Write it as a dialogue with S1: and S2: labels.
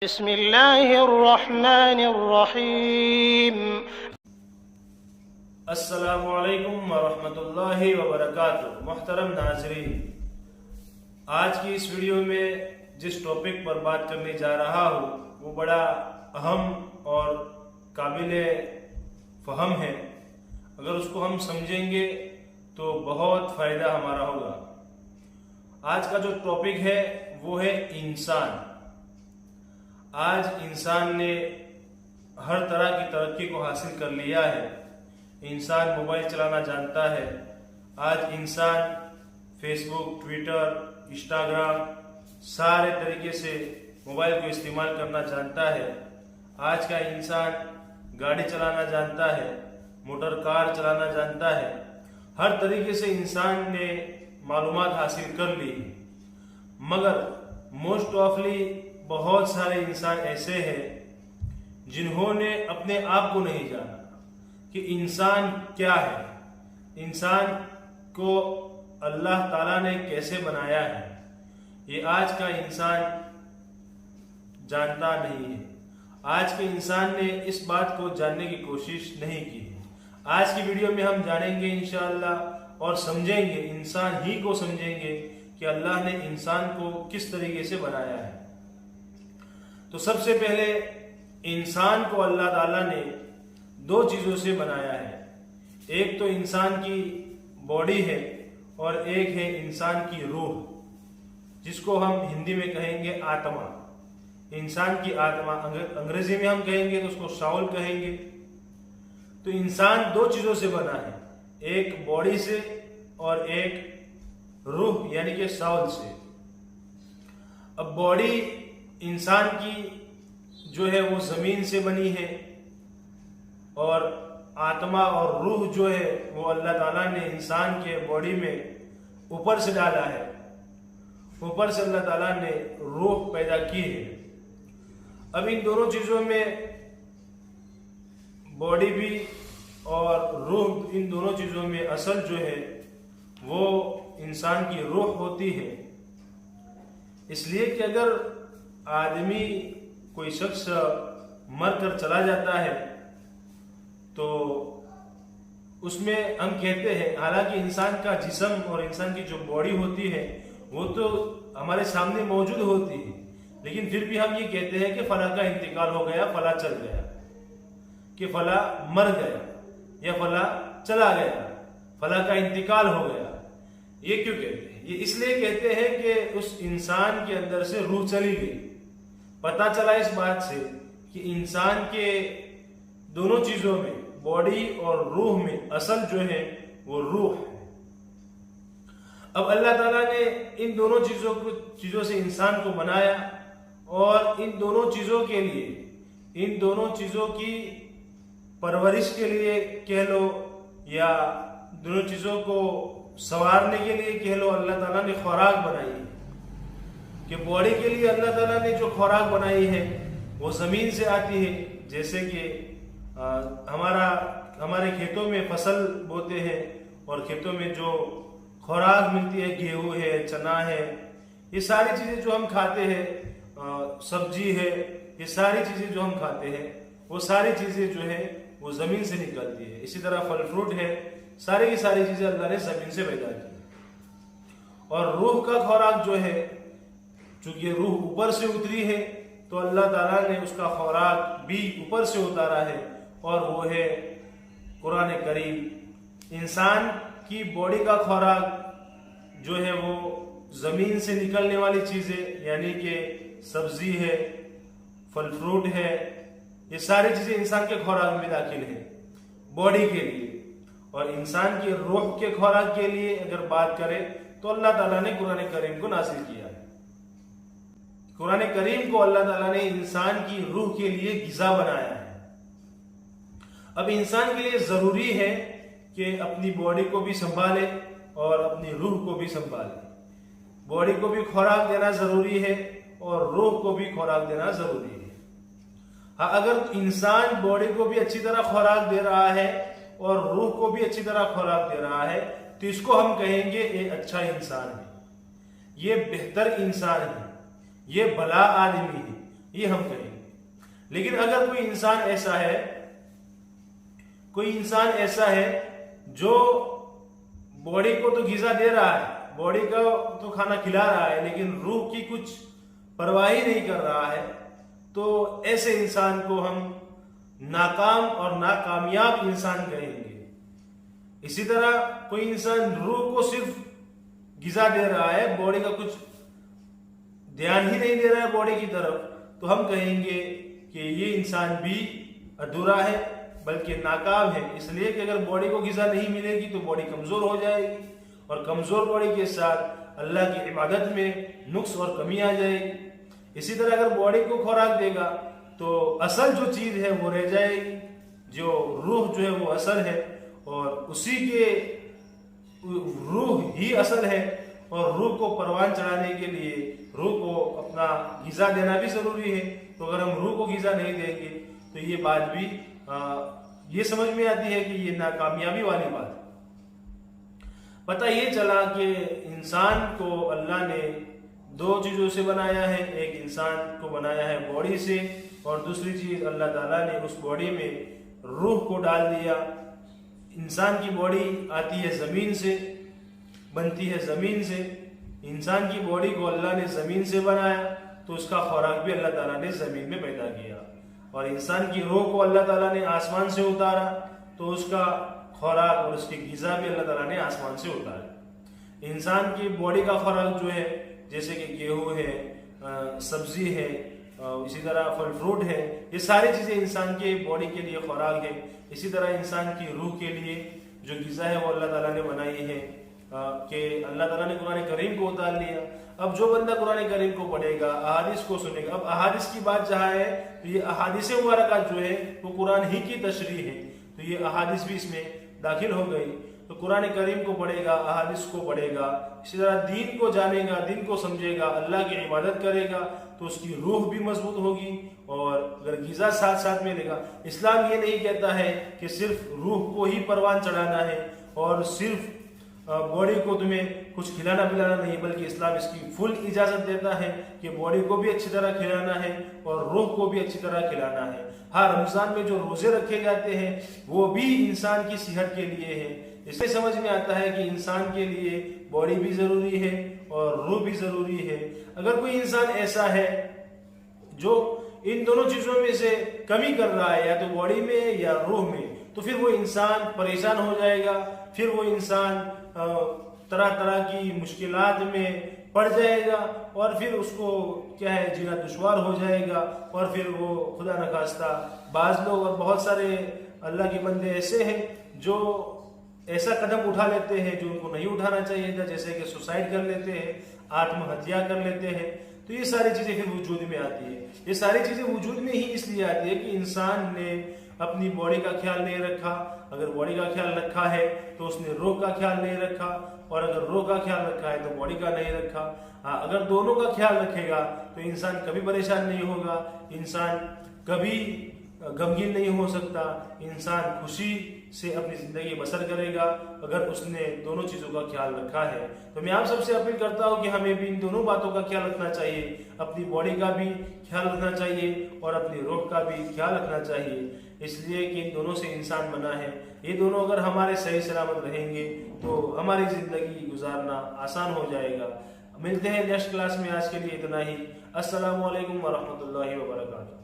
S1: बिस्मिल्लाहिर्रहमानिर्रहीम।
S2: अस्सलामुअलैकुम वरहमतुल्लाहि वबरकातुहू। मोहतरम नाज़रीन, आज की इस वीडियो में जिस टॉपिक पर बात करने जा रहा हूँ वो बड़ा अहम और काबिले फ़हम है। अगर उसको हम समझेंगे तो बहुत फ़ायदा हमारा होगा। आज का जो टॉपिक है वो है इंसान। आज इंसान ने हर तरह की तरक्की को हासिल कर लिया है। इंसान मोबाइल चलाना जानता है। आज इंसान फेसबुक, ट्विटर, इंस्टाग्राम सारे तरीके से मोबाइल को इस्तेमाल करना जानता है। आज का इंसान गाड़ी चलाना जानता है, मोटर कार चलाना जानता है। हर तरीके से इंसान ने मालूमात हासिल कर ली। मगर मोस्ट ऑफली बहुत सारे इंसान ऐसे हैं जिन्होंने अपने आप को नहीं जाना कि इंसान क्या है, इंसान को अल्लाह ताला ने कैसे बनाया है। ये आज का इंसान जानता नहीं है। आज के इंसान ने इस बात को जानने की कोशिश नहीं की। आज की वीडियो में हम जानेंगे इंशाअल्लाह और समझेंगे, इंसान ही को समझेंगे कि अल्लाह ने इंसान को किस तरीके से बनाया है। तो सबसे पहले इंसान को अल्लाह ताला ने दो चीज़ों से बनाया है। एक तो इंसान की बॉडी है और एक है इंसान की रूह, जिसको हम हिंदी में कहेंगे आत्मा। इंसान की आत्मा, अंग्रेजी में हम कहेंगे तो उसको साउल कहेंगे। तो इंसान दो चीज़ों से बना है, एक बॉडी से और एक रूह यानी कि साउल से। अब बॉडी इंसान की जो है वो जमीन से बनी है और आत्मा और रूह जो है वो अल्लाह ताला ने इंसान के बॉडी में ऊपर से डाला है। ऊपर से अल्लाह ताला ने रूह पैदा की है। अब इन दोनों चीजों में, बॉडी भी और रूह, इन दोनों चीजों में असल जो है वो इंसान की रूह होती है। इसलिए कि अगर आदमी, कोई शख्स मर कर चला जाता है तो उसमें हम कहते हैं, हालांकि इंसान का जिस्म और इंसान की जो बॉडी होती है वो तो हमारे सामने मौजूद होती है, लेकिन फिर भी हम ये कहते हैं कि फला का इंतकाल हो गया, फला चल गया, कि फला मर गया या फला चला गया, फला का इंतकाल हो गया। ये क्यों कहते हैं? ये इसलिए कहते हैं कि उस इंसान के अंदर से रूह चली गई। पता चला इस बात से कि इंसान के दोनों चीजों में, बॉडी और रूह में असल जो है वो रूह है। अब अल्लाह ताला ने इन दोनों चीजों से इंसान को बनाया और इन दोनों चीजों के लिए, इन दोनों चीजों की परवरिश के लिए कह लो या दोनों चीजों को संवारने के लिए कह लो, अल्लाह ताला ने खुराक बनाई है। कि बॉडी के लिए अल्लाह ताला ने जो खुराक बनाई है वो जमीन से आती है। जैसे कि हमारे खेतों में फसल बोते हैं और खेतों में जो खुराक मिलती है, गेहूं है, चना है, ये सारी चीजें जो हम खाते हैं, सब्जी है, ये सारी चीजें जो हम खाते हैं वो सारी चीजें जो है वो जमीन से निकलती है। इसी तरह फल फ्रूट है, सारी की सारी चीजें अल्लाह ने जमीन से पैदा की। और रूह का खुराक जो है, चूंकि रूह ऊपर से उतरी है तो अल्लाह ताला ने उसका खुराक भी ऊपर से उतारा है और वो है कुरान करीम। इंसान की बॉडी का खुराक जो है वो जमीन से निकलने वाली चीजें यानी कि सब्जी है, फल फ्रूट है, ये सारी चीजें इंसान के खुराक में दाखिल है बॉडी के लिए। और इंसान की रूह के खुराक के लिए अगर बात करें तो अल्लाह ताला ने कुरान करीम को नाज़िल किया है। कुरान करीम को अल्लाह ताला ने इंसान की रूह के लिए ग़िज़ा बनाया है। अब इंसान के लिए जरूरी है कि अपनी बॉडी को भी संभाले और अपनी रूह को भी संभाले। बॉडी को भी खुराक देना जरूरी है और रूह को भी खुराक देना जरूरी है। हाँ, अगर इंसान बॉडी को भी अच्छी तरह खुराक दे रहा है और रूह को भी अच्छी तरह खुराक दे रहा है तो इसको हम कहेंगे ये अच्छा इंसान है, ये बेहतर इंसान है, ये भला आदमी है। ये हम कहेंगे। लेकिन अगर कोई इंसान ऐसा है जो बॉडी को तो ग़िज़ा दे रहा है, बॉडी का तो खाना खिला रहा है, लेकिन रूह की कुछ परवाह ही नहीं कर रहा है, तो ऐसे इंसान को हम नाकाम और नाकामयाब इंसान कहेंगे। इसी तरह कोई इंसान रूह को सिर्फ ग़िज़ा दे रहा है, बॉडी का कुछ ध्यान ही नहीं दे रहा है बॉडी की तरफ, तो हम कहेंगे कि ये इंसान भी अधूरा है, बल्कि नाकाम है। इसलिए कि अगर बॉडी को ग़िज़ा नहीं मिलेगी तो बॉडी कमज़ोर हो जाएगी, और कमज़ोर बॉडी के साथ अल्लाह की इबादत में नुक्स और कमी आ जाएगी। इसी तरह अगर बॉडी को खुराक देगा तो असल जो चीज़ है वो रह जाएगी, जो रूह जो है वो असल है, और उसी के रूह ही असल है, और रूह को परवान चढ़ाने के लिए रूह को अपना ग़िज़ा देना भी ज़रूरी है। तो अगर हम रूह को ग़िज़ा नहीं देंगे तो ये बात भी ये समझ में आती है कि ये नाकामयाबी वाली बात है। पता ये चला कि इंसान को अल्लाह ने दो चीज़ों से बनाया है। एक इंसान को बनाया है बॉडी से, और दूसरी चीज़ अल्लाह ताला ने उस बॉडी में रूह को डाल दिया। इंसान की बॉडी आती है ज़मीन से, बनती है ज़मीन से। इंसान की बॉडी को अल्लाह ने ज़मीन से बनाया, तो उसका खुराक भी अल्लाह ताला ने ज़मीन में पैदा किया। और इंसान की रूह को अल्लाह ताला ने आसमान से उतारा, तो उसका खुराक और उसकी ग़िज़ा भी अल्लाह ताला ने आसमान से उतारा। इंसान की बॉडी का खुराक जो है, जैसे कि गेहूँ है, सब्जी है, इसी तरह फल फ्रूट है, ये सारी चीज़ें इंसान के बॉडी के लिए खुराक है। इसी तरह इंसान की रूह के लिए जो ग़िज़ा है वो अल्लाह ताला ने बनाई है, कि अल्लाह ताला ने कुरान करीम को उतार लिया। अब जो बंदा कुरान करीम को पढ़ेगा, अहादीस को सुनेगा, अब अहादीस की बात जहाँ है तो ये अहादीस मुबारकात जो है वो कुरान ही की तशरीह है, तो ये अहादीस भी इसमें दाखिल हो गई। तो कुरान करीम को पढ़ेगा, अहादीस को पढ़ेगा, इसी तरह दीन को जानेगा, दीन को समझेगा, अल्लाह की इबादत करेगा, तो उसकी रूह भी मजबूत होगी। और अगर ग़िज़ा साथ साथ में लेगा, इस्लाम ये नहीं कहता है कि सिर्फ रूह को ही परवान चढ़ाना है और सिर्फ बॉडी को तुम्हें कुछ खिलाना पिलाना नहीं, बल्कि इस्लाम इसकी फुल इजाज़त देता है कि बॉडी को भी अच्छी तरह खिलाना है और रूह को भी अच्छी तरह खिलाना है। हाँ, रमज़ान में जो रोज़े रखे जाते हैं वो भी इंसान की सेहत के लिए है। इससे समझ में आता है कि इंसान के लिए बॉडी भी ज़रूरी है और रूह भी ज़रूरी है। अगर कोई इंसान ऐसा है जो इन दोनों चीज़ों में से कमी कर रहा है, या तो बॉडी में या रूह में, तो फिर वो इंसान परेशान हो जाएगा, फिर वो इंसान तरह तरह की मुश्किलात में पड़ जाएगा, और फिर उसको क्या है, जीना दुश्वार हो जाएगा। और फिर वो खुदा न खास्ता बाज़ लोग और बहुत सारे अल्लाह के बंदे ऐसे हैं जो ऐसा कदम उठा लेते हैं जो उनको नहीं उठाना चाहिए था, जैसे कि सुसाइड कर लेते हैं, आत्महत्या कर लेते हैं। तो ये सारी चीज़ें फिर वजूद में आती है। ये सारी चीज़ें वजूद में ही इसलिए आती है कि इंसान ने अपनी बॉडी का ख्याल नहीं रखा। अगर बॉडी का ख्याल रखा है तो उसने रूह का ख्याल नहीं रखा, और अगर रूह का ख्याल रखा है तो बॉडी का नहीं रखा। हाँ, अगर दोनों का ख्याल रखेगा तो इंसान कभी परेशान नहीं होगा, इंसान कभी गमगीन नहीं हो सकता, इंसान खुशी से अपनी ज़िंदगी बसर करेगा अगर उसने दोनों चीज़ों का ख्याल रखा है। तो मैं आप सबसे अपील करता हूँ कि हमें भी इन दोनों बातों का ख्याल रखना चाहिए, अपनी बॉडी का भी ख्याल रखना चाहिए और अपनी रूह का भी ख्याल रखना चाहिए, इसलिए कि इन दोनों से इंसान बना है। ये दोनों अगर हमारे सही सलामत रहेंगे तो हमारी ज़िंदगी गुजारना आसान हो जाएगा। मिलते हैं नेक्स्ट क्लास में, आज के लिए इतना ही। अस्सलामु अलैकुम वरहमतुल्लाहि वबरकातुहू।